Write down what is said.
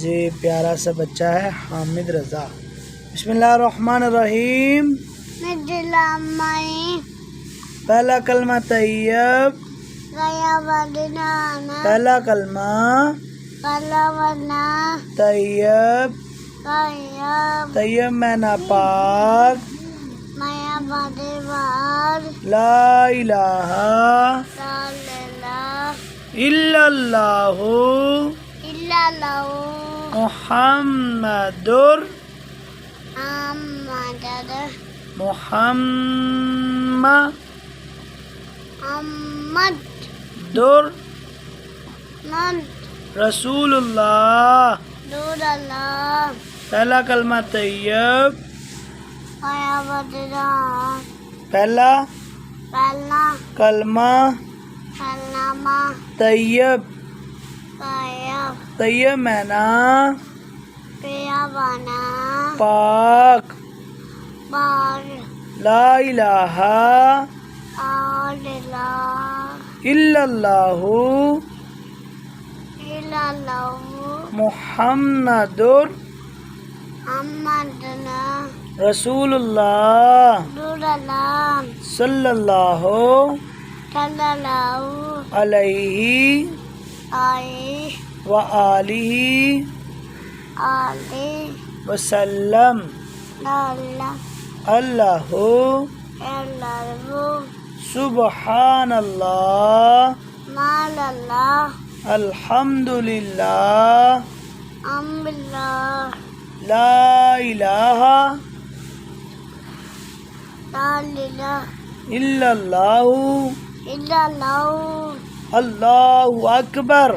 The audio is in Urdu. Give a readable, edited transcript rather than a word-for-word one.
جی پیارا سا بچہ ہے حامد رضا۔ بسم اللہ الرحمن الرحیم۔ پہلا کلمہ طیب، پہلا کلمہ طیب، طیب میں ناپاک، لا الہ الا اللہ محمد رسول اللہ۔ پہلا کلمہ طیب، پہلا کلمہ طیب، طیب معنی پاک، لا الہ الا اللہ محمد رسول اللہ صلی اللہ علیہ وآلہ وسلم۔ اللہ سبحان اللہ، الحمدللہ، لا الہ الا اللہ، اللہ اکبر۔